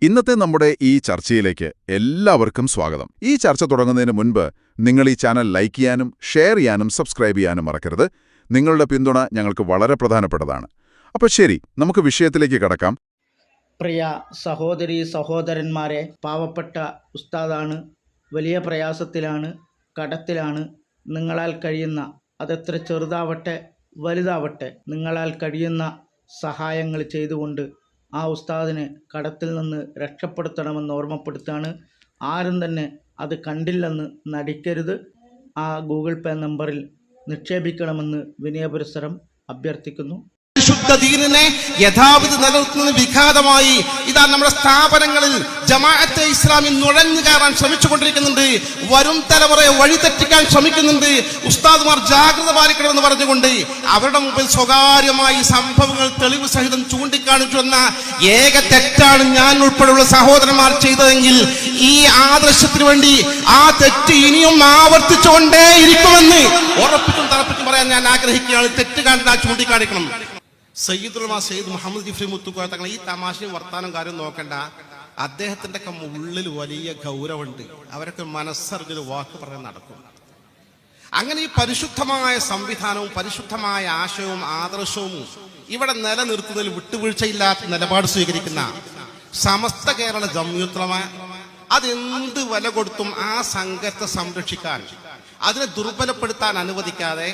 ഇന്നത്തെ നമ്മുടെ ഈ ചർച്ചയിലേക്ക് എല്ലാവർക്കും സ്വാഗതം. ഈ ചർച്ച തുടങ്ങുന്നതിന് മുൻപ് നിങ്ങൾ ഈ ചാനൽ ലൈക്ക് ചെയ്യാനും ഷെയർ ചെയ്യാനും സബ്സ്ക്രൈബ് ചെയ്യാനും മറക്കരുത്. നിങ്ങളുടെ പിന്തുണ ഞങ്ങൾക്ക് വളരെ പ്രധാനപ്പെട്ടതാണ്. അപ്പോൾ ശരി, നമുക്ക് വിഷയത്തിലേക്ക് കടക്കാം. പ്രിയ സഹോദരീ സഹോദരന്മാരെ, പാവപ്പെട്ട ഉസ്താദാണ്, വലിയ പ്രയാസത്തിലാണ്, കടത്തിലാണ്. നിങ്ങളാൽ കഴിയുന്ന, അതെത്ര ചെറുതാവട്ടെ വലുതാവട്ടെ, നിങ്ങളാൽ കഴിയുന്ന സഹായങ്ങൾ ചെയ്തുകൊണ്ട് ആ ഉസ്താദിനെ കടത്തിൽ നിന്ന് രക്ഷപ്പെടുത്തണമെന്ന് ഓർമ്മപ്പെടുത്താണ്. ആരും തന്നെ അത് കണ്ടില്ലെന്ന് നടിക്കരുത്. ആ ഗൂഗിൾ പേ നമ്പറിൽ നിക്ഷേപിക്കണമെന്ന് വിനയപുരസ്സരം അഭ്യർത്ഥിക്കുന്നു. ശുദ്ധ ദീനിനെ യഥാവിധി നിലനിർത്തുന്നതിന് വിഘാതമായി ഇതാ നമ്മുടെ സ്ഥാപനങ്ങളിൽ ജമാഅത്തെ ഇസ്ലാമി നുഴഞ്ഞു കയറാൻ ശ്രമിച്ചുകൊണ്ടിരിക്കുന്നുണ്ട്. വരും തലമുറയെ വഴിതെറ്റിക്കാൻ ശ്രമിക്കുന്നുണ്ട്. ഉസ്താദുമാർ ജാഗ്രത പാലിക്കണമെന്ന് പറഞ്ഞുകൊണ്ട് അവരുടെ മുമ്പിൽ സ്വകാര്യമായി സംഭവങ്ങൾ തെളിവ് സഹിതം ചൂണ്ടിക്കാണിച്ചുവെന്ന ഏക തെറ്റാണ് ഞാൻ ഉൾപ്പെടെയുള്ള സഹോദരന്മാർ ചെയ്തതെങ്കിൽ ഈ ആദർശത്തിന് വേണ്ടി ആ തെറ്റ് ഇനിയും ആവർത്തിച്ചുകൊണ്ടേ ഇരിക്കുമെന്ന് ഉറപ്പിച്ചും തറപ്പിച്ചും പറയാൻ ഞാൻ ആഗ്രഹിക്കുകയാണ്. തെറ്റ് കണ്ടാൽ ചൂണ്ടിക്കാണിക്കണം. സയ്യിദുൽ സയ്യിദ് മുഹമ്മദ് ജിഫ്രി മുത്തുക്കോയ തങ്ങൾ ഈ തമാശയും വർത്താനം കാര്യം നോക്കണ്ട. അദ്ദേഹത്തിന്റെ ഒക്കെ ഉള്ളിൽ വലിയ ഗൗരവമുണ്ട്. അവരൊക്കെ മനസ്സറിഞ്ഞൊരു വാക്ക് പറയാൻ നടക്കും. അങ്ങനെ ഈ പരിശുദ്ധമായ സംവിധാനവും പരിശുദ്ധമായ ആശയവും ആദർശവും ഇവിടെ നിലനിർത്തുന്നതിൽ വിട്ടുവീഴ്ചയില്ലാത്ത നിലപാട് സ്വീകരിക്കുന്ന സമസ്ത കേരള ജംഇയ്യത്തുൽ ഉലമ അതെന്ത് വില കൊടുത്തും ആ സംഘത്തെ സംരക്ഷിക്കാൻ, അതിനെ ദുർബലപ്പെടുത്താൻ അനുവദിക്കാതെ,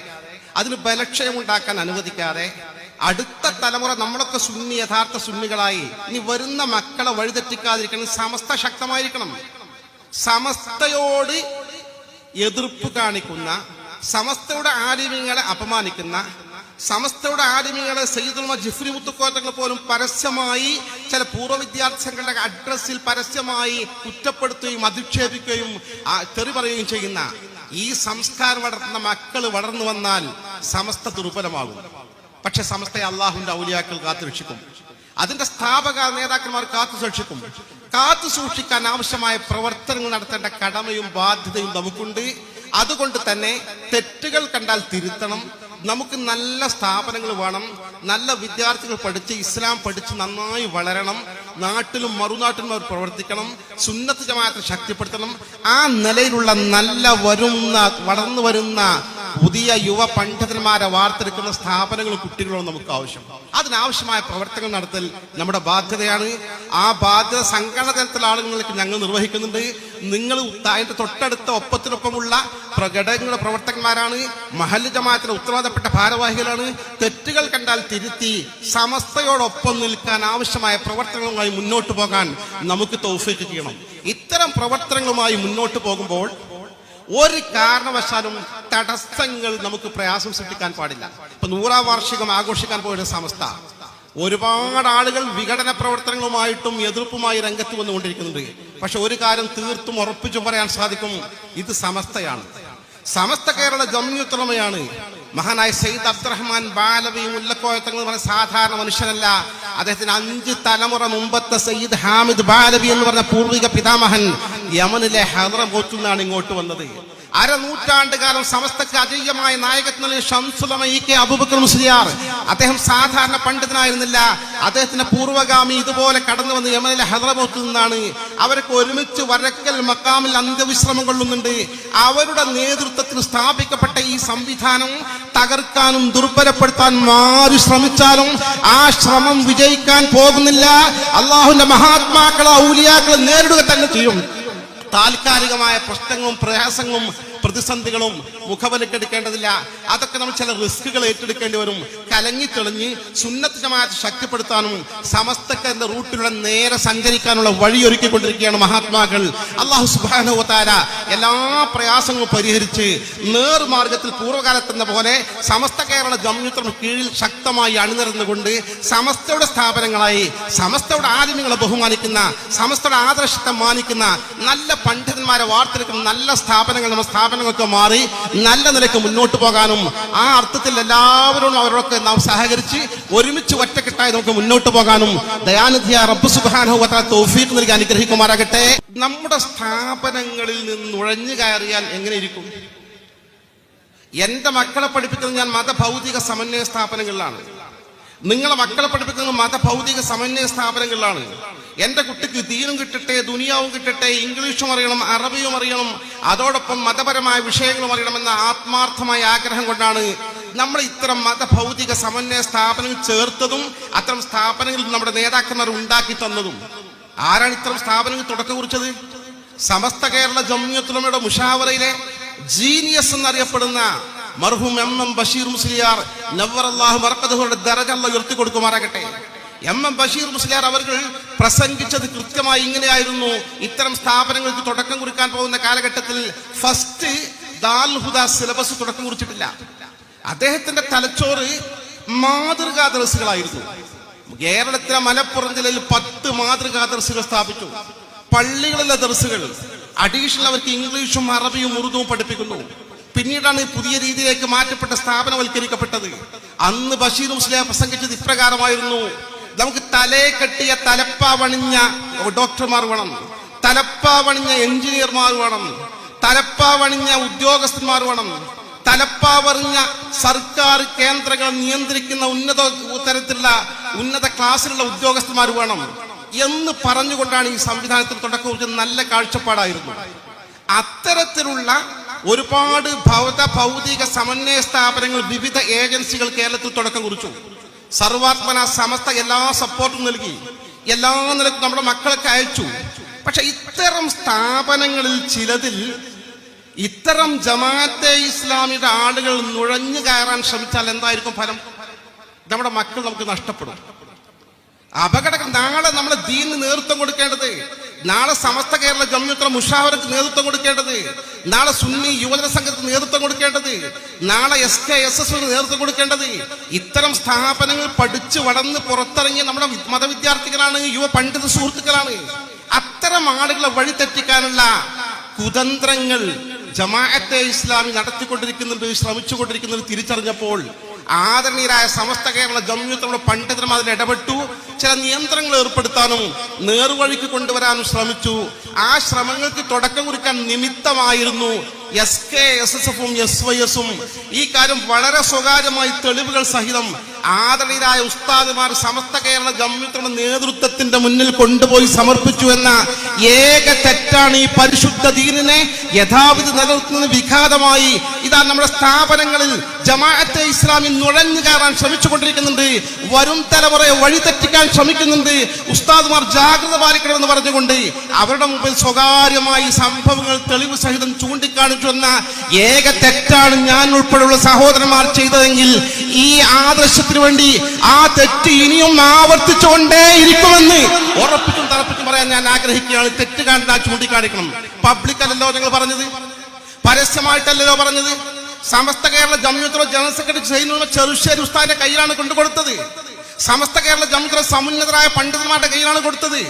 അതിന് ബലക്ഷയമുണ്ടാക്കാൻ അനുവദിക്കാതെ, അടുത്ത തലമുറ നമ്മളൊക്കെ സുന്നി യഥാർത്ഥ സുന്നികളായി ഇനി വരുന്ന മക്കളെ വഴിതെറ്റിക്കാതിരിക്കണം. സമസ്ത ശക്തമായിരിക്കണം. സമസ്തയോട് എതിർപ്പ് കാണിക്കുന്ന, സമസ്തയുടെ ആലിമീങ്ങളെ അപമാനിക്കുന്ന, സമസ്തയുടെ ആലിമീങ്ങളെ സയ്യിദുൽ ജിഫ്രി മുത്തുക്കോയ തങ്ങൾ പോലും പരസ്യമായി ചില പൂർവ്വ വിദ്യാർത്ഥി സംഘടന അഡ്രസ്സിൽ പരസ്യമായി കുറ്റപ്പെടുത്തുകയും അധിക്ഷേപിക്കുകയും തെറി പറയുകയും ചെയ്യുന്ന ഈ സംസ്കാരം വളർത്തുന്ന മക്കൾ വളർന്നു വന്നാൽ സമസ്ത ദുർബലമാകും. പക്ഷെ സമസ്തയെ അള്ളാഹുവിന്റെ ഔലിയാക്കൾ കാത്തു രക്ഷിക്കും. അതിന്റെ സ്ഥാപക നേതാക്കന്മാർ കാത്തു സൂക്ഷിക്കും. കാത്തു സൂക്ഷിക്കാൻ ആവശ്യമായ പ്രവർത്തനങ്ങൾ നടത്തേണ്ട കടമയും ബാധ്യതയും നമുക്കുണ്ട്. അതുകൊണ്ട് തന്നെ തെറ്റുകൾ കണ്ടാൽ തിരുത്തണം. നമുക്ക് നല്ല സ്ഥാപനങ്ങൾ വേണം. നല്ല വിദ്യാർത്ഥികൾ പഠിച്ച് ഇസ്ലാം പഠിച്ച് നന്നായി വളരണം. നാട്ടിലും മറുനാട്ടിലും അവർ പ്രവർത്തിക്കണം. സുന്നത്ത് ജമാഅത്ത് ശക്തിപ്പെടുത്തണം. ആ നിലയിലുള്ള നല്ല വളർന്നു വരുന്ന പുതിയ യുവ പണ്ഡിതന്മാരെ വാർത്തെടുക്കുന്ന സ്ഥാപനങ്ങളും കുട്ടികളും നമുക്ക് ആവശ്യം. അതിനാവശ്യമായ പ്രവർത്തനങ്ങൾ നടത്തൽ നമ്മുടെ ബാധ്യതയാണ്. ആ ബാധ്യത സംഘടന തലത്തിലുള്ള ആളുകൾക്ക് ഞങ്ങൾ നിർവഹിക്കുന്നുണ്ട്. നിങ്ങൾ അതിന്റെ തൊട്ടടുത്ത ഒപ്പത്തിനൊപ്പമുള്ള ഘടകങ്ങളുടെ പ്രവർത്തകന്മാരാണ്. മഹല്ല് ജമാഅത്തിന്റെ ഉത്തരവാദപ്പെട്ട ഭാരവാഹികളാണ്. തെറ്റുകൾ കണ്ടാൽ തിരുത്തി സമസ്തയോടൊപ്പം നിൽക്കാൻ ആവശ്യമായ പ്രവർത്തനങ്ങളുമായി മുന്നോട്ട് പോകാൻ നമുക്ക് തൗഫീഖ് ചെയ്യണം. ഇത്തരം പ്രവർത്തനങ്ങളുമായി മുന്നോട്ട് പോകുമ്പോൾ ഒരു കാരണവശാലും തടസ്സങ്ങൾ നമുക്ക് പ്രയാസം സൃഷ്ടിക്കാൻ പാടില്ല. ഇപ്പൊ 100ാം വാർഷികം ആഘോഷിക്കാൻ പോയ സമസ്ത ഒരുപാട് ആളുകൾ വിഘടന പ്രവർത്തനങ്ങളുമായിട്ടും എതിർപ്പുമായി രംഗത്ത് വന്നുകൊണ്ടിരിക്കുന്നുണ്ട്. പക്ഷെ ഒരു കാര്യം തീർത്തും ഉറപ്പിച്ചും പറയാൻ സാധിക്കും, ഇത് സമസ്തയാണ്. സമസ്ത കേരള ജംഇയ്യത്തുൽ ഉലമയാണ്. മഹാനായ സയ്യിദ് അബ്ദുറഹ്മാൻ ബാലവി മുല്ലക്കോയ തങ്ങൾ പറഞ്ഞ സാധാരണ മനുഷ്യനല്ല. അദ്ദേഹത്തിന് 5 തലമുറ മുമ്പത്തെ സയ്യിദ് ഹാമിദ് ബാലവി എന്ന് പറഞ്ഞ പൂർവിക പിതാമഹൻ യമനിലെ ഹദ്റമൗത്തിൽ നിന്നാണ് ഇങ്ങോട്ട് വന്നത്. 1/2 നൂറ്റാണ്ടുകാലം സമസ്തക്ക് അജയ്യമായ നായകത്വം ശംസുൽ ഉലമ ഇ.കെ. അബൂബക്കർ മുസ്ലിയാർ. അദ്ദേഹം സാധാരണ പണ്ഡിതനായിരുന്നില്ല. അദ്ദേഹത്തിന്റെ പൂർവ്വഗാമി ഇതുപോലെ കടന്നു വന്ന് യമനിലെ ഹദ്റമൗത്തിൽ നിന്നാണ്. അവരൊക്കെ ഒരുമിച്ച് വരക്കൽ മക്കാമിൽ അന്ത്യവിശ്രമം കൊള്ളുന്നുണ്ട്. അവരുടെ നേതൃത്വത്തിൽ സ്ഥാപിക്കപ്പെട്ട ഈ സംവിധാനം തകർക്കാനും ദുർബലപ്പെടുത്താനും ആര് ശ്രമിച്ചാലും ആ ശ്രമം വിജയിക്കാൻ പോകുന്നില്ല. അള്ളാഹുവിന്റെ മഹാത്മാക്കളെ ഔലിയാക്കളെ നേരിടുക തന്നെ ചെയ്യും. താൽക്കാലികമായ പ്രശ്നങ്ങളും പ്രയാസങ്ങളും പ്രതിസന്ധികളും മുഖവിലക്കെടുക്കേണ്ടതില്ല. അതൊക്കെ നമ്മൾ ചില റിസ്കുകൾ ഏറ്റെടുക്കേണ്ടി വരും. കലങ്ങി തെളിഞ്ഞ് സുന്നത്ത് ജമാഅത്ത് ശക്തിപ്പെടുത്താനും സമസ്തന്റെ റൂട്ടിലൂടെ നേരെ സഞ്ചരിക്കാനുള്ള വഴിയൊരുക്കിക്കൊണ്ടിരിക്കുകയാണ് മഹാത്മാക്കൾ. അല്ലാഹു സുബ്ഹാനഹു വ തആല എല്ലാ പ്രയാസങ്ങളും പരിഹരിച്ച് നേർമാർഗത്തിൽ പൂർവ്വകാലത്തെന്ന പോലെ സമസ്ത കേരള ജംഇയ്യത്തുൽ ഉലമ കീഴിൽ ശക്തമായി അണിനിരന്നുകൊണ്ട് സമസ്തയുടെ സ്ഥാപനങ്ങളായി, സമസ്തയുടെ ആലിമീങ്ങളെ ബഹുമാനിക്കുന്ന, സമസ്തയുടെ ആദർശത്തെ മാനിക്കുന്ന നല്ല പണ്ഡിതന്മാരെ വാർത്തെടുക്കുന്ന നല്ല സ്ഥാപനങ്ങൾ നമ്മുടെ സ്ഥാപനങ്ങളൊക്കെ മാറി നല്ല നിലയ്ക്ക് മുന്നോട്ട് പോകാനും ആ അർത്ഥത്തിൽ എല്ലാവരും അവരൊക്കെ നാം സഹകരിച്ച് ഒരുമിച്ച് ഒറ്റക്കെട്ടായി നമുക്ക് മുന്നോട്ട് പോകാനും ദയാനിധിയായ റബ്ബ് സുബ്ഹാനഹു വ തആല തൗഫീഖ് നൽകി അനുഗ്രഹിക്കുമാറാകട്ടെ. നമ്മുടെ സ്ഥാപനങ്ങളിൽ നിന്ന് നുഴഞ്ഞു കയറിയാൽ എങ്ങനെ ഇരിക്കും? എന്റെ മക്കളെ പഠിപ്പിക്കുന്നത് ഞാൻ മതഭൗതിക സമന്വയ സ്ഥാപനങ്ങളിലാണ്. നിങ്ങളെ മക്കളെ പഠിപ്പിക്കുന്നത് മതഭൗതിക സമന്വയ സ്ഥാപനങ്ങളിലാണ്. എൻ്റെ കുട്ടിക്ക് ദീനും കിട്ടട്ടെ, ദുനിയാവും കിട്ടട്ടെ, ഇംഗ്ലീഷും അറിയണം, അറബിയും അറിയണം, അതോടൊപ്പം മതപരമായ വിഷയങ്ങളും അറിയണമെന്ന ആത്മാർത്ഥമായ ആഗ്രഹം കൊണ്ടാണ് നമ്മൾ ഇത്തരം മതഭൗതിക സമന്വയ സ്ഥാപനങ്ങൾ ചേർത്തതും അത്തരം സ്ഥാപനങ്ങളിൽ നമ്മുടെ നേതാക്കന്മാർ ഉണ്ടാക്കി തന്നതും. ആരാണ് ഇത്തരം സ്ഥാപനങ്ങൾ തുടക്കം കുറിച്ചത്? സമസ്ത കേരള ജംഇയ്യത്തുൽ ഉലമയുടെ മുഷാവറയിലെ ജീനിയസ് എന്നറിയപ്പെടുന്ന മർഹൂം എം ബഷീർ മുസ്ലിയാർ നവ്വറല്ലാഹു മർഖദഹുയുടെ ദറജ അല്ലാഹു ഉയർത്തി കൊടുക്കുമാറാകട്ടെ. എം ബഷീർ മുസ്ലിയാർ അവർ പ്രസംഗിച്ചത് കൃത്യമായി ഇങ്ങനെയായിരുന്നു. ഇത്തരം സ്ഥാപനങ്ങൾക്ക് തുടക്കം കുറിക്കാൻ പോകുന്ന കാലഘട്ടത്തിൽ ഫസ്റ്റ് ദാറുൽ ഹുദ സിലബസ് തുടക്കം കുറിച്ചിട്ടില്ല. അദ്ദേഹത്തിന്റെ തലച്ചോറ് മാതൃകാ ദർസുകളായിരുന്നു. കേരളത്തിലെ മലപ്പുറം ജില്ലയിൽ 10 മാതൃകാ ദർസുകൾ സ്ഥാപിച്ചു. പള്ളികളിലെ ദർസുകൾ അഡീഷണൽ അവർക്ക് ഇംഗ്ലീഷും അറബിയും ഉറുദുവും പഠിപ്പിക്കുന്നു. പിന്നീടാണ് പുതിയ രീതിയിലേക്ക് മാറ്റപ്പെട്ട സ്ഥാപനവൽക്കരിക്കപ്പെട്ടത്. അന്ന് ബഷീർ മുസ്ലിയാർ പ്രസംഗിച്ചത് ഇപ്രകാരമായിരുന്നു: നമുക്ക് തലയെ കെട്ടിയ തലപ്പാവണിഞ്ഞ ഡോക്ടർമാർ വേണം, തലപ്പാവണിഞ്ഞ എഞ്ചിനീയർമാർ വേണം, തലപ്പാവണിഞ്ഞ ഉദ്യോഗസ്ഥന്മാർ വേണം, തലപ്പാവറിഞ്ഞ സർക്കാർ കേന്ദ്രങ്ങൾ നിയന്ത്രിക്കുന്ന ഉന്നത ക്ലാസ്സിലുള്ള ഉദ്യോഗസ്ഥന്മാർ വേണം എന്ന് പറഞ്ഞുകൊണ്ടാണ് ഈ സംവിധാനത്തിൽ തുടക്കം കുറിച്ചത്. നല്ല കാഴ്ചപ്പാടായിരുന്നു. അത്തരത്തിലുള്ള ഒരുപാട് ഭൗതിക സമന്വയ സ്ഥാപനങ്ങൾ, വിവിധ ഏജൻസികൾ കേരളത്തിൽ തുടക്കം കുറിച്ചു. സർവാത്മന സമസ്ത എല്ലാ സപ്പോർട്ടും നൽകി, എല്ലാ നിലക്കും നമ്മുടെ മക്കളൊക്കെ അയച്ചു. പക്ഷെ ഇത്തരം സ്ഥാപനങ്ങളിൽ ചിലതിൽ ഇത്തരം ജമാഅത്തെ ഇസ്ലാമിയുടെ ആളുകൾ നുഴഞ്ഞു കയറാൻ ശ്രമിച്ചാൽ എന്തായിരിക്കും ഫലം? നമ്മുടെ മക്കൾ നമുക്ക് നഷ്ടപ്പെടും. അപകടം. നാളെ നമ്മളെ ദീനിന് നേതൃത്വം കൊടുക്കേണ്ടത്, നാളെ സമസ്ത കേരള ജംഇയ്യത്തുൽ ഉലമ മുഷാവറക്ക് നേതൃത്വം കൊടുക്കേണ്ടത്, നാളെ സുന്നി യുവജന സംഘത്തിന് നേതൃത്വം കൊടുക്കേണ്ടത്, നാളെ SKSS നേതൃത്വം കൊടുക്കേണ്ടത് ഇത്തരം സ്ഥാപനങ്ങൾ പഠിച്ച് വളർന്ന് പുറത്തിറങ്ങിയ നമ്മുടെ മതവിദ്യാർത്ഥികളാണ്, യുവ പണ്ഡിത സുഹൃത്തുക്കളാണ്. അത്തരം ആളുകളെ വഴിതെറ്റിക്കാനുള്ള കുതന്ത്രങ്ങൾ ജമാഅത്തെ ഇസ്ലാമി നടത്തിക്കൊണ്ടിരിക്കുന്നുണ്ട്, ശ്രമിച്ചുകൊണ്ടിരിക്കുന്നത് തിരിച്ചറിഞ്ഞപ്പോൾ ആദരണീയരായ സമസ്ത കേരള ജംഇയ്യത്തുൽ ഉലമ പണ്ഡിതന്മാർ അതിൽ ഇടപെട്ടു. ചില നിയന്ത്രണങ്ങൾ ഏർപ്പെടുത്താനും നേർവഴിക്ക് കൊണ്ടുവരാനും ശ്രമിച്ചു. ആ ശ്രമങ്ങൾക്ക് തുടക്കം കുറിക്കാൻ നിമിത്തമായിരുന്നു SKSSഉം SYSഉം. ഈ കാര്യം വളരെ സ്വകാര്യമായി തെളിവുകൾ സഹിതം ആദരണീയരായ ഉസ്താദുമാർ സമസ്ത കേരള ജംഇയ്യത്തുൽ ഉലമ നേതൃത്വത്തിന്റെ മുന്നിൽ കൊണ്ടുപോയി സമർപ്പിച്ചു എന്ന ഏക തെറ്റാണ് ഈ പരിശുദ്ധ ദീനിനെ യഥാവിധി നിലനിർത്തുന്നതിന് വിഘാതമായി ഇതാ നമ്മുടെ സ്ഥാപനങ്ങളിൽ ജമാഅത്തെ ഇസ്ലാമി നുഴഞ്ഞു കയറാൻ ശ്രമിച്ചുകൊണ്ടിരിക്കുന്നുണ്ട്. വരും തലമുറയെ വഴിതെറ്റിക്കാൻ ശ്രമിക്കുന്നുണ്ട്. ഉസ്താദുമാർ ജാഗ്രത പാലിക്കണമെന്ന് പറഞ്ഞുകൊണ്ട് അവരുടെ മുമ്പിൽ സ്വകാര്യമായി സംഭവങ്ങൾ തെളിവ് സഹിതം ചൂണ്ടിക്കാണിച്ചു എന്ന ഏക തെറ്റാണ് ഞാൻ ഉൾപ്പെടെയുള്ള സഹോദരന്മാർ ചെയ്തതെങ്കിൽ ഈ ആദർശത്തിന് വേണ്ടി ആ തെറ്റ് ഇനിയും ആവർത്തിച്ചുകൊണ്ടേ ഇരിക്കുമെന്ന് ഉറപ്പിച്ചും തറപ്പിച്ചും പറയാൻ ഞാൻ ആഗ്രഹിക്കുകയാണ്. തെറ്റ് കാണാൻ ചൂണ്ടിക്കാണിക്കണം. പബ്ലിക് അല്ലല്ലോ നിങ്ങൾ പറഞ്ഞത്, പരസ്യമായിട്ടല്ലല്ലോ പറഞ്ഞത്. സമസ്ത കേരള ജംഇയ്യത്തുൽ ഉലമ ജനറൽ സെക്രട്ടറി സൈനുൽ ചെറുശ്ശേരി ഉസ്താദിന്റെ കയ്യിലാണ് കൊണ്ടുകൊടുത്തത്. സമസ്ത കേരള ജംഇയ്യത്തുൽ ഉലമ സമുന്നതരായ പണ്ഡിതന്മാരുടെ കയ്യിലാണ് കൊടുത്തത്.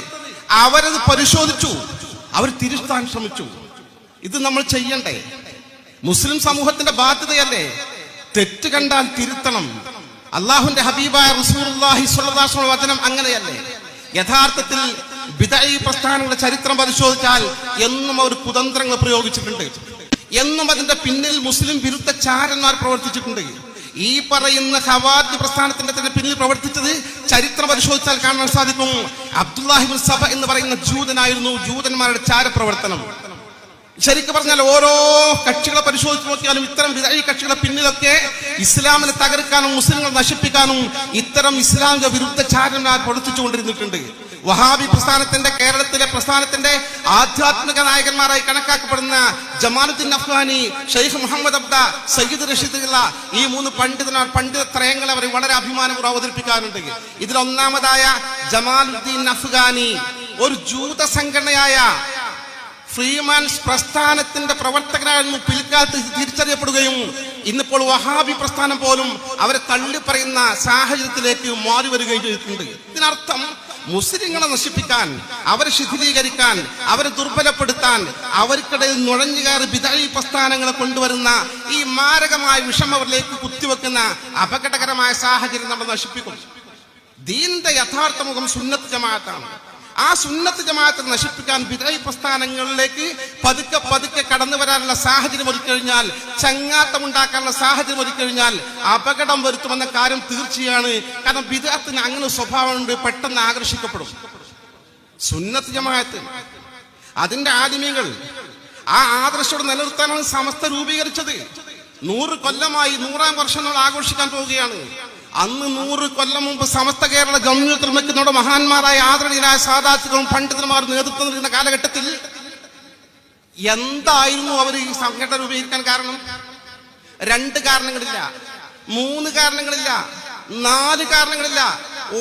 അവരത് പരിശോധിച്ചു, അവർ തിരുത്താൻ ശ്രമിച്ചു. ഇത് നമ്മൾ ചെയ്യണ്ടേ? മുസ്ലിം സമൂഹത്തിന്റെ ബാധ്യതയല്ലേ? തെറ്റ് കണ്ടാൽ തിരുത്തണം. അള്ളാഹുവിന്റെ ഹബീബായ റസൂലുള്ളാഹി സ്വല്ലല്ലാഹു അലൈഹി വസല്ലം വചനം അങ്ങനെയല്ലേ? യഥാർത്ഥത്തിൽ ബിദ്അഈ പ്രസ്ഥാനങ്ങളുടെ ചരിത്രം പരിശോധിച്ചാൽ എന്നും അവർ കുതന്ത്രങ്ങൾ പ്രയോഗിച്ചിട്ടുണ്ട്. എന്നും അതിന്റെ പിന്നിൽ മുസ്ലിം വിരുദ്ധ ചാരന്മാർ പ്രവർത്തിച്ചിട്ടുണ്ട്. ഈ പറയുന്ന ഖവാരിജ് പ്രസ്ഥാനത്തിന്റെ തന്നെ പിന്നിൽ പ്രവർത്തിച്ചത് ചരിത്രം പരിശോധിച്ചാൽ കാണാൻ സാധിക്കും. അബ്ദുല്ലാഹി ഇബ്നു സബ എന്ന് പറയുന്ന ജൂതനായിരുന്നു ജൂതന്മാരുടെ ചാരപ്രവർത്തനം. ശരിക്കും പറഞ്ഞാൽ ഓരോ കക്ഷികളെ പരിശോധിച്ച് നോക്കിയാലും ഇത്തരം വിദഈ കക്ഷികളെ പിന്നിലൊക്കെ ഇസ്ലാമിനെ തകർക്കാനും മുസ്ലിങ്ങൾ നശിപ്പിക്കാനും ഇത്തരം ഇസ്ലാമിക വിരുദ്ധ ചാരന്മാർ പ്രവർത്തിച്ചുകൊണ്ടിരുന്നിട്ടുണ്ട്. വഹാബി പ്രസ്ഥാനത്തിന്റെ കേരളത്തിലെ പ്രസ്ഥാനത്തിന്റെ ആധ്യാത്മിക നായകന്മാരായി കണക്കാക്കപ്പെടുന്ന ജമാലുദ്ദീൻ അഫ്ഗാനി, ഷെയ്ഖ് മുഹമ്മദ് അബ്ദ, സയ്യിദ് റഷീദ് ഈ 3 പണ്ഡിത ത്രയങ്ങളെ അവർ വളരെ അഭിമാനപൂർവ്വം അവതരിപ്പിക്കാറുണ്ട്. ഇതിലൊന്നാമതായ ജമാലുദ്ദീൻ അഫ്ഗാനി ഒരു ജൂത സംഘടനയായ ഫ്രീമാൻസ് പ്രസ്ഥാനത്തിന്റെ പ്രവർത്തകനായിരുന്നു. പിൽക്കാലത്ത് തിരിച്ചറിയപ്പെടുകയും ഇന്നിപ്പോൾ വഹാബി പ്രസ്ഥാനം പോലും അവരെ തള്ളിപ്പറയുന്ന സാഹചര്യത്തിലേക്ക് മാറി വരികയും ചെയ്തിട്ടുണ്ട്. ഇതിനർത്ഥം മുസ്ലിങ്ങളെ നശിപ്പിക്കാൻ, അവരെ ശിഥിലീകരിക്കാൻ, അവരെ ദുർബലപ്പെടുത്താൻ, അവർക്കിടയിൽ നുഴഞ്ഞു കയറി ബിദഈ പ്രസ്ഥാനങ്ങളെ കൊണ്ടുവരുന്ന ഈ മാരകമായ വിഷം അവരിലേക്ക് കുത്തിവെക്കുന്ന അപകടകരമായ സാഹചര്യം നമ്മൾ നശിപ്പിക്കും. ദീനിന്റെ യഥാർത്ഥ മുഖം സുന്നത്ത് ജമാഅത്താണ്. ആ സുന്നത്ത് ജമാഅത്തെ നശിപ്പിക്കാൻ ബിദഈ പ്രസ്ഥാനങ്ങളിലേക്ക് പതുക്കെ കടന്നു വരാനുള്ള സാഹചര്യം ഒരുക്കഴിഞ്ഞാൽ, ചങ്ങാത്തമുണ്ടാക്കാനുള്ള സാഹചര്യം ഒരുക്കഴിഞ്ഞാൽ അപകടം വരുത്തുമെന്ന കാര്യം തീർച്ചയാണ്. കാരണം ബിദ്അത്തിന് അങ്ങനെ സ്വഭാവമുണ്ട്, പെട്ടെന്ന് ആകർഷിക്കപ്പെടും. സുന്നത്ത് ജമാഅത്ത്, അതിന്റെ ആലിമീങ്ങൾ ആ ആദർശോട് നിലനിർത്താനാണ് സമസ്ത രൂപീകരിച്ചത്. 100 കൊല്ലമായി, 100ാം വർഷം നമ്മൾ ആഘോഷിക്കാൻ പോവുകയാണ്. അന്ന് 100 കൊല്ലം മുമ്പ് സമസ്ത കേരള ജംഇയ്യത്തുൽ ഉലമയുടെ മഹാന്മാരായ ആദരണീയരായ സാദാത്തുകളും പണ്ഡിതന്മാരും നേതൃത്വം നൽകുന്ന കാലഘട്ടത്തിൽ എന്തായിരുന്നു അവർ ഈ സംഘടന രൂപീകരിക്കാൻ കാരണം? 2 കാരണങ്ങളില്ല, 3 കാരണങ്ങളില്ല, 4 കാരണങ്ങളില്ല,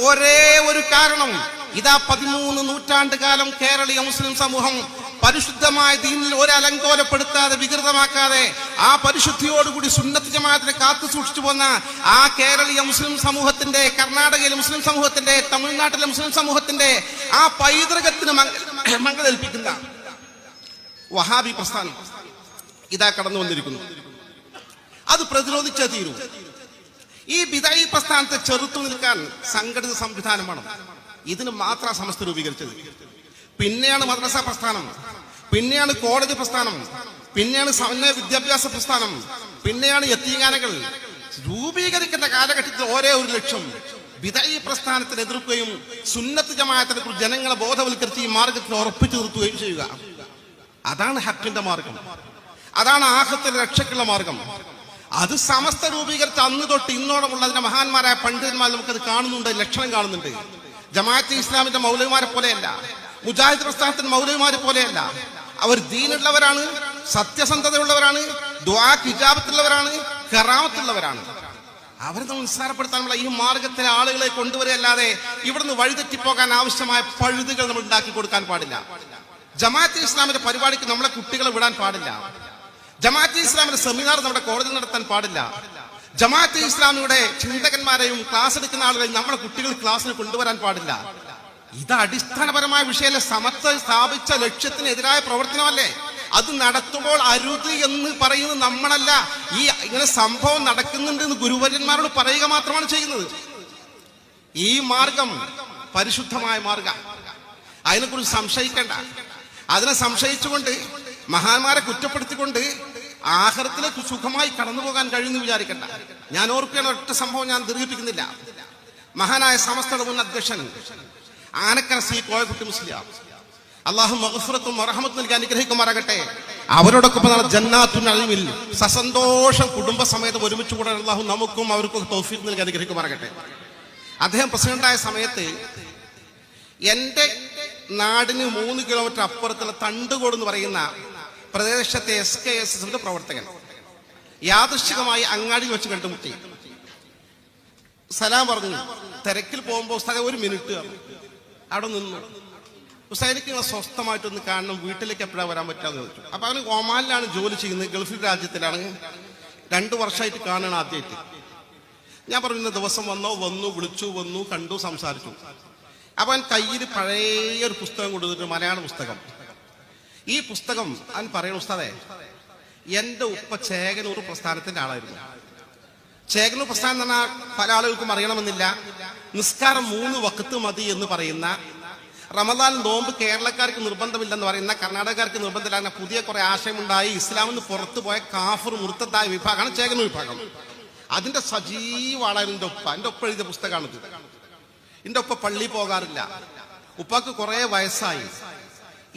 ഒരേ ഒരു കാരണം. ഇതാ 13 നൂറ്റാണ്ട് കാലം കേരളീയ മുസ്ലിം സമൂഹം പരിശുദ്ധമായ ദീനിൽ ഒരലങ്കോലപ്പെടുത്താതെ, വികൃതമാക്കാതെ ആ പരിശുദ്ധിയോടുകൂടി സുന്നത്ത് ജമാഅത്തിനെ കാത്തു സൂക്ഷിച്ചു പോന്ന ആ കേരളീയ മുസ്ലിം സമൂഹത്തിന്റെ, കർണാടകയിലെ മുസ്ലിം സമൂഹത്തിന്റെ, തമിഴ്നാട്ടിലെ മുസ്ലിം സമൂഹത്തിന്റെ ആ പൈതൃകത്തിന് മംഗളേൽപ്പിക്കുന്ന വഹാബി പ്രസ്ഥാനം ഇതാ കടന്നു വന്നിരിക്കുന്നു. അത് പ്രതിരോധിച്ചേ തീരൂ. ഈ ബിദഈ പ്രസ്ഥാനത്തെ ചെറുത്തു നിൽക്കാൻ സംഘടിത സംവിധാനമാണ്. ഇതിന് മാത്രം സമസ്ത രൂപീകരിച്ചത്. പിന്നെയാണ് മദ്രസ പ്രസ്ഥാനം, പിന്നെയാണ് കോളേജ് പ്രസ്ഥാനം, പിന്നെയാണ് സമന്വയ വിദ്യാഭ്യാസ പ്രസ്ഥാനം, പിന്നെയാണ് യതീംഖാനകൾ. രൂപീകരിക്കുന്ന കാലഘട്ടത്തിൽ ഒരേ ഒരു ലക്ഷ്യം, ബിദഈ പ്രസ്ഥാനത്തിന് എതിർക്കുകയും സുന്നത്ത് ജമാഅത്തിനെ കുറിച്ച് ജനങ്ങളെ ബോധവൽക്കരിച്ച് ഈ മാർഗത്തിൽ ഉറപ്പിച്ചു നിർത്തുകയും ചെയ്യുക. അതാണ് ഹക്കിന്റെ മാർഗം, അതാണ് ആഖിറത്തിലെ രക്ഷയ്ക്കുള്ള മാർഗം. അത് സമസ്ത രൂപീകരിച്ച അന്ന് തൊട്ട് ഇന്നോളമുള്ള അതിന്റെ മഹാന്മാരായ പണ്ഡിതന്മാർ നമുക്കത് കാണുന്നുണ്ട്, ലക്ഷണം കാണുന്നുണ്ട്. ജമാഅത്തെ ഇസ്ലാമിന്റെ മൗലവിമാരെ പോലെയല്ല, മുജാഹിദ് പ്രസ്ഥാനത്തിന്റെ മൗലവിമാരെ പോലെയല്ല. അവർ ദീനുള്ളവരാണ്, സത്യസന്ധതയുള്ളവരാണ്, ദുആക്ക് ഇജാബത്തുള്ളവരാണ്, കറാമത്തുള്ളവരാണ്. അവരെ നമ്മൾ നിസ്സാരപ്പെടുത്താനുള്ള ഈ മാർഗത്തിലെ ആളുകളെ കൊണ്ടുവരികയല്ലാതെ ഇവിടുന്ന് വഴിതെറ്റിപ്പോകാൻ ആവശ്യമായ പഴുതുകൾ നമ്മൾ ഉണ്ടാക്കി കൊടുക്കാൻ പാടില്ല. ജമാഅത്തെ ഇസ്ലാമിന്റെ പരിപാടിക്ക് നമ്മളെ കുട്ടികളെ വിടാൻ പാടില്ല. ജമാഅത്തെ ഇസ്ലാമിന്റെ സെമിനാർ നമ്മുടെ കോളേജിൽ നടത്താൻ പാടില്ല. ജമാഅത്തെ ഇസ്ലാമിയുടെ ചിന്തകന്മാരെയും ക്ലാസ് എടുക്കുന്ന ആളുകളെയും നമ്മുടെ കുട്ടികൾ ക്ലാസ്സിന് കൊണ്ടുവരാൻ പാടില്ല. ഇത് അടിസ്ഥാനപരമായ വിഷയമല്ല, സമത്വ സ്ഥാപിച്ച ലക്ഷ്യത്തിനെതിരായ പ്രവർത്തനമല്ലേ. അത് നടത്തുമ്പോൾ അരുത് എന്ന് പറയുന്നത് നമ്മളല്ല. ഈ ഇങ്ങനെ സംഭവം നടക്കുന്നുണ്ട് എന്ന് ഗുരുവര്യന്മാരോട് പറയുക മാത്രമാണ് ചെയ്യുന്നത്. ഈ മാർഗം പരിശുദ്ധമായ മാർഗം, അതിനെക്കുറിച്ച് സംശയിക്കേണ്ട. അതിനെ സംശയിച്ചുകൊണ്ട് മഹാന്മാരെ കുറ്റപ്പെടുത്തിക്കൊണ്ട് ആഖിറത്തിലേക്ക് സുഖമായി കടന്നു പോകാൻ കഴിയുമെന്ന് വിചാരിക്കണ്ട. ഞാൻ ഓർക്കുകയാണ് ഒറ്റ സംഭവം, ഞാൻ ദീർഘിപ്പിക്കുന്നില്ല. മഹാനായ സമസ്തയുടെ മുൻ അധ്യക്ഷൻ ആനക്കര സി കോയക്കുട്ടി മുസ്ലിയാർ, അള്ളാഹു മഗ്ഫിറത്തും റഹ്മത്തും നൽകി അനുഗ്രഹിക്കുമാറാകട്ടെ. അവരോടൊപ്പം ജന്നാത്തുൽ നഈമിൽ സസന്തോഷം കുടുംബസമേതം ഒരുമിച്ച് കൂടാൻ അള്ളാഹു നമുക്കും അവർക്കും തൗഫീഖ് നൽകി അനുഗ്രഹിക്കുമാറാകട്ടെ. അദ്ദേഹം പ്രസിഡന്റായ സമയത്ത് എൻ്റെ നാടിന് 3 കിലോമീറ്റർ അപ്പുറത്തുള്ള തണ്ടുകോട് എന്ന് പറയുന്ന പ്രദേശത്തെ SKSSന്റെ പ്രവർത്തകൻ യാദൃശ്ചികമായി അങ്ങാടി വെച്ച് കണ്ടുമുട്ടി. സലാം പറഞ്ഞു. തിരക്കിൽ പോകുമ്പോൾ ഉസ്താദേ 1 മിനിറ്റ് അവിടെ നിന്നു. ഉസ്താദ് എനിക്ക് സ്വസ്ഥമായിട്ടൊന്ന് കാണണം, വീട്ടിലേക്ക് എപ്പോഴാണ് വരാൻ പറ്റാന്ന് ചോദിച്ചു. അപ്പൊ അവന് ഒമാനിലാണ് ജോലി ചെയ്യുന്നത്, ഗൾഫ് രാജ്യത്തിലാണ്. 2 വർഷമായിട്ട് കാണണം ആദ്യമായിട്ട്. ഞാൻ പറഞ്ഞു ഇന്ന ദിവസം വന്നു, വിളിച്ചു, വന്നു, കണ്ടു, സംസാരിച്ചു. അപ്പൊ അവൻ കയ്യിൽ പഴയ ഒരു പുസ്തകം കൊടുത്തിട്ട്, മലയാള പുസ്തകം. ഈ പുസ്തകം അവൻ പറയണ ഉസ്താദേ, എന്റെ ഉപ്പ ചേകനൂർ പ്രസ്ഥാനത്തിന്റെ ആളായിരുന്നു. ചേകനൂർ പ്രസ്ഥാനം എന്ന് പറഞ്ഞാൽ പല ആളുകൾക്കും അറിയണമെന്നില്ല. നിസ്കാരം 3 വഖത്ത് മതി എന്ന് പറയുന്ന, റമദാൻ നോമ്പ് കേരളക്കാർക്ക് നിർബന്ധമില്ലെന്ന് പറയുന്ന, കർണാടകക്കാർക്ക് നിർബന്ധമില്ല, പുതിയ കുറെ ആശയമുണ്ടായി ഇസ്ലാമിൽ നിന്ന് പുറത്തു പോയ കാഫർ മുർത്തത്തായ വിഭാഗമാണ് ചേകനൂർ വിഭാഗം. അതിന്റെ സജീവ ആളായിരുന്നു എൻ്റെ ഉപ്പ. എൻ്റെ ഒപ്പം എഴുതിയ പുസ്തകമാണിത്. എൻ്റെ ഒപ്പം പള്ളി പോകാറില്ല. ഉപ്പാക്ക് കുറെ വയസ്സായി.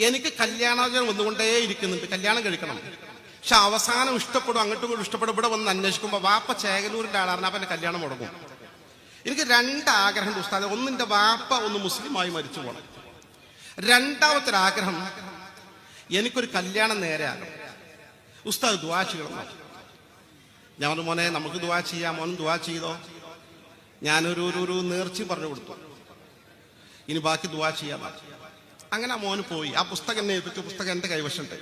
എനിക്ക് കല്യാണോചനം വന്നുകൊണ്ടേ ഇരിക്കുന്നുണ്ട്, കല്യാണം കഴിക്കണം. പക്ഷെ അവസാനം ഇഷ്ടപ്പെടും, അങ്ങോട്ടും ഇങ്ങോട്ടും ഇഷ്ടപ്പെടും. ഇവിടെ വന്ന് അന്വേഷിക്കുമ്പോൾ വാപ്പ ചേകനൂരിന്റെ ആളാണ്. അപ്പൊ എന്നെ കല്യാണം മുടങ്ങും. എനിക്ക് 2 ആഗ്രഹം ഉസ്താദെ. ഒന്ന് എൻ്റെ വാപ്പ ഒന്ന് മുസ്ലിമായി മരിച്ചു പോകണം. രണ്ടാമത്തെ ആഗ്രഹം, എനിക്കൊരു കല്യാണം നേരെ ആകണം. ഉസ്താദ് ദുആ ചെയ്യണം. ഞാൻ പറഞ്ഞു മോനെ നമുക്ക് ദുആ ചെയ്യാം. മോനും ദുആ ചെയ്തോ. ഞാനൊരു നേർച്ചയും പറഞ്ഞു കൊടുത്തു. ഇനി ബാക്കി ദുആ ചെയ്യാം. അങ്ങനെ ആ മോന് പോയി. ആ പുസ്തകം എന്നെ ഏൽപ്പിച്ചു. പുസ്തകം എൻ്റെ കൈവശമുണ്ട്.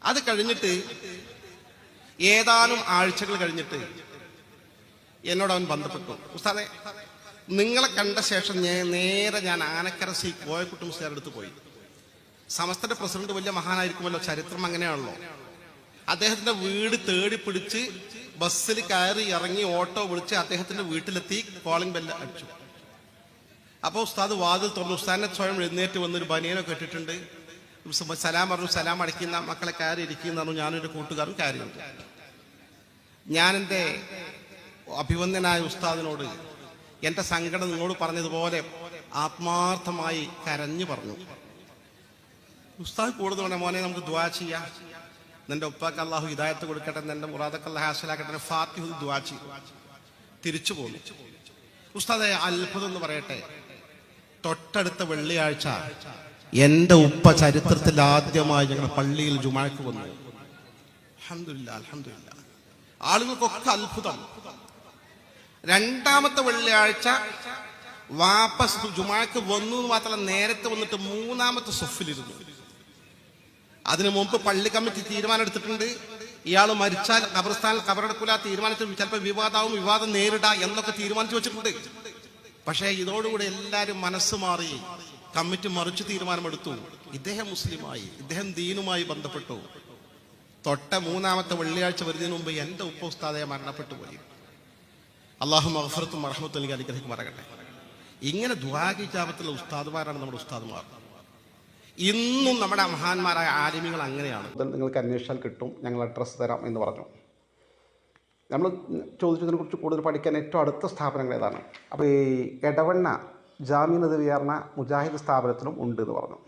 അത് കഴിഞ്ഞിട്ട് ഏതാനും ആഴ്ചകൾ കഴിഞ്ഞിട്ട് എന്നോട് അവൻ ബന്ധപ്പെട്ടു. ഉസ്താദേ, നിങ്ങളെ കണ്ട ശേഷം നേരെ ഞാൻ ആനക്കര സി കോയക്കുട്ടി മുസ്ലിയാരുടെ അടുത്ത് പോയി. സമസ്തയുടെ പ്രസിഡന്റ് വലിയ മഹാനായിരിക്കുമല്ലോ, ചരിത്രം അങ്ങനെയാണല്ലോ. അദ്ദേഹത്തിന്റെ വീട് തേടി പിടിച്ച് ബസ്സിൽ കയറി ഇറങ്ങി ഓട്ടോ വിളിച്ച് അദ്ദേഹത്തിന്റെ വീട്ടിലെത്തി. കോളിംഗ് ബെല്ല് അടിച്ചു. അപ്പോൾ ഉസ്താദ് വാതിൽ തുറന്നു. ഉസ്താദിനെ സ്വയം എഴുന്നേറ്റ് വന്നൊരു ബനിയനൊക്കെ ഇട്ടിട്ടുണ്ട്. സലാം പറഞ്ഞു. സലാം അടിക്കുന്ന മക്കളെ കയറി ഇരിക്കുന്ന പറഞ്ഞു. ഞാനൊരു കൂട്ടുകാരും കയറിയുണ്ട്. ഞാൻ എൻ്റെ അഭിവന്ദനായ ഉസ്താദിനോട് എൻ്റെ സങ്കടം നിങ്ങളോട് പറഞ്ഞതുപോലെ ആത്മാർത്ഥമായി കരഞ്ഞു പറഞ്ഞു, ഉസ്താദ് കൂടുതൽ മോനെ നമുക്ക് ദുആ ചെയ്യാം, നിന്റെ ഉപ്പാക്ക് അള്ളാഹു ഹിദായത്ത് കൊടുക്കട്ടെ, നിന്റെ മുറാദക്ക് അല്ലാഹു ഹാസിലാക്കട്ടെ, ഫാത്തിഹ ദുആ ചെയ്തു. തിരിച്ചു പോന്നു. ഉസ്താദെ അത്ഭുതം എന്ന് പറയട്ടെ, തൊട്ടടുത്ത വെള്ളിയാഴ്ച എന്റെ ഉപ്പ ചരിത്രത്തിൽ ആദ്യമായി ഞങ്ങൾ പള്ളിയിൽ ജുമാക്ക് വന്നു. അൽഹംദുലില്ലാ, അൽഹംദുലില്ലാ. ആളുകൾക്കൊക്കെ അത്ഭുതം. രണ്ടാമത്തെ വെള്ളിയാഴ്ച വാപ്പസ് ജുമാക്ക് വന്നു എന്ന് മാത്രമല്ല, നേരത്തെ വന്നിട്ട് മൂന്നാമത്തെ സൊഫിലിരുന്നു. അതിനു മുമ്പ് പള്ളി കമ്മിറ്റി തീരുമാനം എടുത്തിട്ടുണ്ട്, ഇയാൾ മരിച്ചാൽ ഖബർസ്ഥാനിൽ ഖബറടക്കൂല, തീരുമാനിച്ചു ചിലപ്പോൾ വിവാദവും വിവാദം നേരിടാ എന്നൊക്കെ തീരുമാനിച്ചു വെച്ചിട്ടുണ്ട്. പക്ഷേ ഇതോടുകൂടി എല്ലാവരും മനസ്സ് മാറി, കമ്മിറ്റി മറിച്ച് തീരുമാനമെടുത്തു. ഇദ്ദേഹം മുസ്ലിമായി, ഇദ്ദേഹം ദീനുമായി ബന്ധപ്പെട്ടു. തൊട്ട മൂന്നാമത്തെ വെള്ളിയാഴ്ച വരുന്നതിന് മുമ്പ് എൻ്റെ ഉപ്പ ഉസ്താദെ മരണപ്പെട്ടു പോയി. അള്ളാഹു മഗ്ഫിറത്തും റഹ്മത്തും അനുഗ്രഹിക്കുമാറാകട്ടെ. ഇങ്ങനെ ദുആ ഇജാബത്തുള്ള ഉസ്താദുമാരാണ് നമ്മുടെ ഉസ്താദുമാർ. ഇന്നും നമ്മുടെ മഹാന്മാരായ ആലിമികൾ അങ്ങനെയാണ്. നിങ്ങൾക്ക് അന്വേഷിച്ചാൽ കിട്ടും, ഞങ്ങൾ അഡ്രസ്സ് തരാം എന്ന് പറഞ്ഞു. നമ്മൾ ചോദിച്ചതിനെക്കുറിച്ച് കൂടുതൽ പഠിക്കാൻ ഏറ്റവും അടുത്ത സ്ഥാപനങ്ങൾ ഏതാണ്? അപ്പോൾ ഈ എടവണ്ണ ജാമ്യ നദിവിയാർന്ന മുജാഹിദ് സ്ഥാപനത്തിലും ഉണ്ട് എന്ന് പറഞ്ഞു.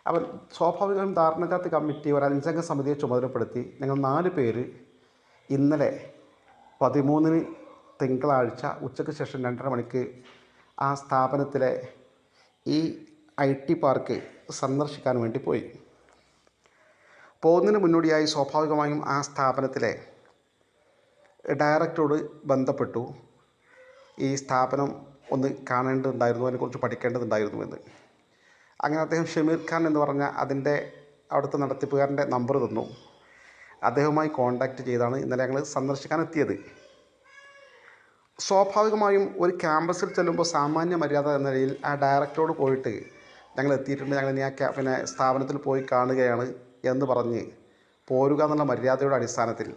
അപ്പം സ്വാഭാവികമായും ധാരണജാത്ത് കമ്മിറ്റി ഒരു 5 അംഗ സമിതിയെ ചുമതലപ്പെടുത്തി ഞങ്ങൾ 4 പേര് ഇന്നലെ 13 തിങ്കളാഴ്ച ഉച്ചയ്ക്ക് ശേഷം 2:30 മണിക്ക് ആ സ്ഥാപനത്തിലെ ഈ IT പാർക്ക് സന്ദർശിക്കാൻ വേണ്ടി പോയി. പോകുന്നതിന് മുന്നോടിയായി സ്വാഭാവികമായും ആ സ്ഥാപനത്തിലെ ഡയറക്ടറോട് ബന്ധപ്പെട്ടു. ഈ സ്ഥാപനം ഒന്ന് കാണേണ്ടതുണ്ടായിരുന്നു, അതിനെക്കുറിച്ച് പഠിക്കേണ്ടതുണ്ടായിരുന്നുവെന്ന്. അങ്ങനെ അദ്ദേഹം ഷമീർ ഖാൻ എന്ന് പറഞ്ഞ അതിൻ്റെ അവിടുത്തെ നടത്തിപ്പുകാരൻ്റെ നമ്പർ തന്നു. അദ്ദേഹവുമായി കോൺടാക്റ്റ് ചെയ്താണ് ഇന്നലെ ഞങ്ങൾ സന്ദർശിക്കാൻ എത്തിയത്. സ്വാഭാവികമായും ഒരു ക്യാമ്പസിൽ ചെല്ലുമ്പോൾ സാമാന്യ മര്യാദ എന്ന നിലയിൽ ആ ഡയറക്ടറോട് പോയിട്ട് ഞങ്ങൾ എത്തിയിട്ടുണ്ട്, ഞങ്ങൾ ഇനി പിന്നെ സ്ഥാപനത്തിൽ പോയി കാണുകയാണ് എന്ന് പറഞ്ഞ് പോരുക എന്നുള്ള മര്യാദയുടെ അടിസ്ഥാനത്തിൽ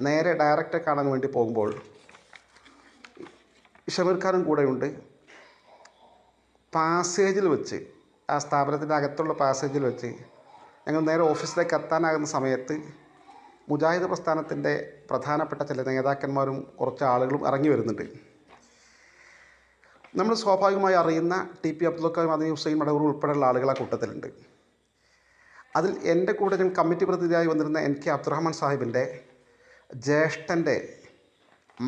നേരെ ഡയറക്ടറെ കാണാൻ വേണ്ടി പോകുമ്പോൾ ഷമീർ ഖാനും കൂടെയുണ്ട്. പാസേജിൽ വെച്ച്, ആ സ്ഥാപനത്തിൻ്റെ അകത്തുള്ള പാസേജിൽ വെച്ച് ഞങ്ങൾ നേരെ ഓഫീസിലേക്ക് എത്താനാകുന്ന സമയത്ത് മുജാഹിദ് പ്രസ്ഥാനത്തിൻ്റെ പ്രധാനപ്പെട്ട ചില നേതാക്കന്മാരും കുറച്ച് ആളുകളും ഇറങ്ങി വരുന്നുണ്ട്. നമ്മൾ സ്വാഭാവികമായി അറിയുന്ന TP അബ്ദുൽ ഖാദർ മദനി, ഹുസൈൻ മടവൂർ ഉൾപ്പെടെയുള്ള ആളുകൾ ആ കൂട്ടത്തിലുണ്ട്. അതിൽ എൻ്റെ കൂടെ ഞാൻ കമ്മിറ്റി പ്രതിനിധിയായി വന്നിരുന്ന NK അബ്ദുറഹ്മാൻ സാഹിബിൻ്റെ ജ്യേഷ്ഠൻ്റെ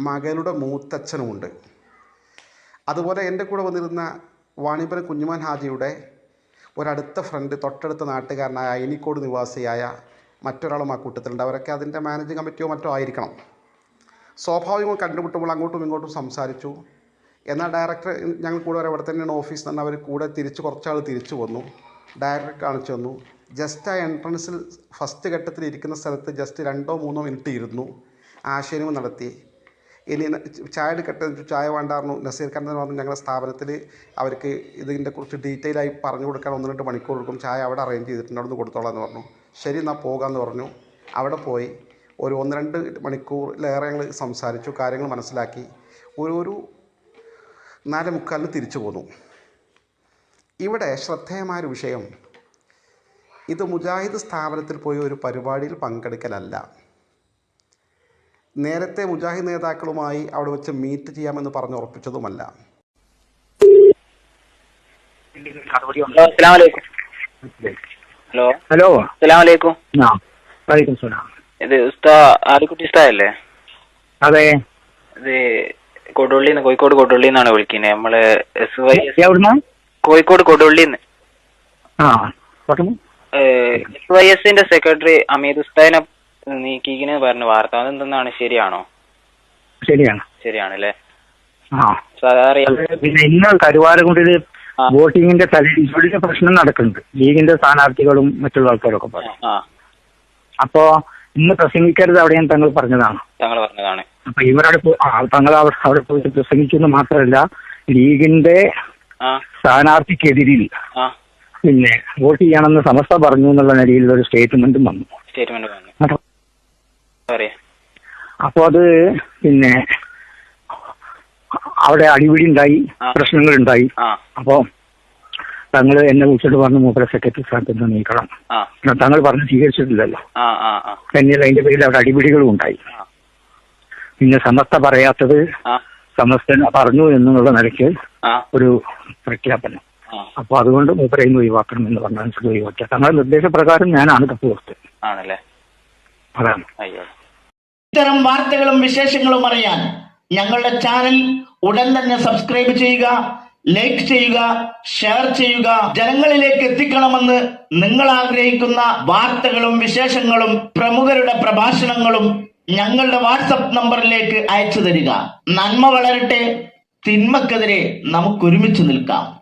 മകളുടെ മൂത്തച്ഛനുമുണ്ട്. അതുപോലെ എൻ്റെ കൂടെ വന്നിരുന്ന വാണിപുരം കുഞ്ഞുമാൻ ഹാജിയുടെ ഒരടുത്ത ഫ്രണ്ട്, തൊട്ടടുത്ത നാട്ടുകാരനായ അയിനിക്കോട് നിവാസിയായ മറ്റൊരാളും ആ കൂട്ടത്തിലുണ്ട്. അവരൊക്കെ അതിൻ്റെ മാനേജിംഗ് കമ്മിറ്റിയോ മറ്റോ ആയിരിക്കണം. സ്വാഭാവികമായി കണ്ടുമുട്ടുമ്പോൾ അങ്ങോട്ടും ഇങ്ങോട്ടും സംസാരിച്ചു. എന്നാൽ ഡയറക്ടർ ഞങ്ങൾ കൂടെ വരെ ഇവിടെ തന്നെയാണ് ഓഫീസ് എന്ന് അവർ കൂടെ കുറച്ചാൾ തിരിച്ചു വന്നു. ഡയറക്ടർ കാണിച്ചു തന്നു. ജസ്റ്റ് ആ എൻട്രൻസിൽ ഫസ്റ്റ് ഘട്ടത്തിൽ ഇരിക്കുന്ന സ്ഥലത്ത് ജസ്റ്റ് 2-3 മിനിറ്റ് ഇരുന്നു, ആശയവിനിമയം നടത്തി. ഇനി ചായ എടുക്കട്ടെ, ചായ വേണ്ടായിരുന്നു. നസീർ ഖാൻ എന്ന് പറഞ്ഞു ഞങ്ങളുടെ സ്ഥാപനത്തിൽ അവർക്ക് ഇതിൻ്റെ കുറിച്ച് ഡീറ്റെയിൽ ആയി പറഞ്ഞു കൊടുക്കാൻ 1-2 മണിക്കൂർ കൊടുക്കും, ചായ അവിടെ അറേഞ്ച് ചെയ്തിട്ടുണ്ട്, അവിടെ നിന്ന് കൊടുത്തോളാം എന്ന് പറഞ്ഞു. ശരി എന്നാൽ പോകാമെന്ന് പറഞ്ഞു. അവിടെ പോയി ഒരു 1-2 മണിക്കൂറിലേറെ ഞങ്ങൾ സംസാരിച്ചു, കാര്യങ്ങൾ മനസ്സിലാക്കി. ഒരു 4:45 തിരിച്ചു പോന്നു. ഇവിടെ ശ്രദ്ധേയമായൊരു വിഷയം, ഇത് മുജാഹിദ് സ്ഥാപനത്തിൽ പോയി ഒരു പരിപാടിയിൽ പങ്കെടുക്കലല്ല. നേരത്തെ മുജാഹിദ് നേതാക്കളുമായി അവിടെ വെച്ച് മീറ്റ് ചെയ്യാമെന്ന് പറഞ്ഞ് ഉറപ്പിച്ചതുമല്ല. ഹലോ ഹലോ, അസ്സലാമലൈക്കും. ഇത് ആലിക്കുട്ടി ഉസ്താദല്ലേ? അതെ, ഇത് കൊടുവള്ളിന്ന്, കോഴിക്കോട് കൊടുവള്ളിന്നാണ് വിളിക്കുന്നത്. നമ്മള് കോഴിക്കോട് കൊടുവള്ളിന്ന് SYSന്റെ സെക്രട്ടറി അമീദ് ഉസ്താദിനെ നീക്കിന്ന് പറഞ്ഞു വാർത്ത, അതെന്തെന്നാണ്, ശരിയാണോ? ശരിയാണല്ലേ? പിന്നെ ഇന്ന് കരുവാരക്കുണ്ടില് വോട്ടിങ്ങിന്റെ തലയിൽ പ്രശ്നം നടക്കുന്നുണ്ട്. ലീഗിന്റെ സ്ഥാനാർത്ഥികളും മറ്റുള്ള ആൾക്കാരൊക്കെ പറഞ്ഞു. അപ്പോ ഇന്ന് പ്രസംഗിക്കരുത് അവിടെയും തങ്ങൾ പറഞ്ഞതാണ്. അപ്പൊ ഇവരവിടെ തങ്ങൾ അവിടെ പോയിട്ട് പ്രസംഗിച്ചെന്ന് മാത്രമല്ല, ലീഗിന്റെ സ്ഥാനാർത്ഥിക്കെതിരിൽ പിന്നെ വോട്ട് ചെയ്യണമെന്ന് സമസ്ത പറഞ്ഞു എന്നുള്ള നിലയിൽ ഒരു സ്റ്റേറ്റ്മെന്റും വന്നു. അപ്പൊ അത് പിന്നെ അവിടെ അടിപിടി ഉണ്ടായി, പ്രശ്നങ്ങൾ ഉണ്ടായി. അപ്പൊ തങ്ങൾ എന്നെ വിളിച്ചിട്ട് പറഞ്ഞു മൂപ്പരെ സെക്രട്ടറി സ്ഥാനത്ത് നിന്ന് നീക്കണം. തങ്ങൾ പറഞ്ഞ് സ്വീകരിച്ചിട്ടില്ലല്ലോ. പിന്നീട് അതിന്റെ പേരിൽ അവിടെ അടിപിടികളും ഉണ്ടായി. പിന്നെ സമസ്ത പറയാത്തത് സമസ്തന് പറഞ്ഞു എന്നുള്ള നിലയ്ക്ക് ഒരു പ്രഖ്യാപനം. അപ്പൊ അതുകൊണ്ട് മൂപ്പരെയും ഒഴിവാക്കണം എന്ന് പറഞ്ഞാൽ ഒഴിവാക്കിയ തങ്ങളുടെ നിർദ്ദേശപ്രകാരം ഞാനാണ് കത്ത് കൊടുത്തത്. അതാണ്. ഇത്തരം വാർത്തകളും വിശേഷങ്ങളും അറിയാൻ ഞങ്ങളുടെ ചാനൽ ഉടൻ തന്നെ സബ്സ്ക്രൈബ് ചെയ്യുക, ലൈക്ക് ചെയ്യുക, ഷെയർ ചെയ്യുക. ജനങ്ങളിലേക്ക് എത്തിക്കണമെന്ന് നിങ്ങൾ ആഗ്രഹിക്കുന്ന വാർത്തകളും വിശേഷങ്ങളും പ്രമുഖരുടെ പ്രഭാഷണങ്ങളും ഞങ്ങളുടെ വാട്സപ്പ് നമ്പറിലേക്ക് അയച്ചു തരിക. നന്മ വളരട്ടെ, തിന്മക്കെതിരെ നമുക്കൊരുമിച്ച് നിൽക്കാം.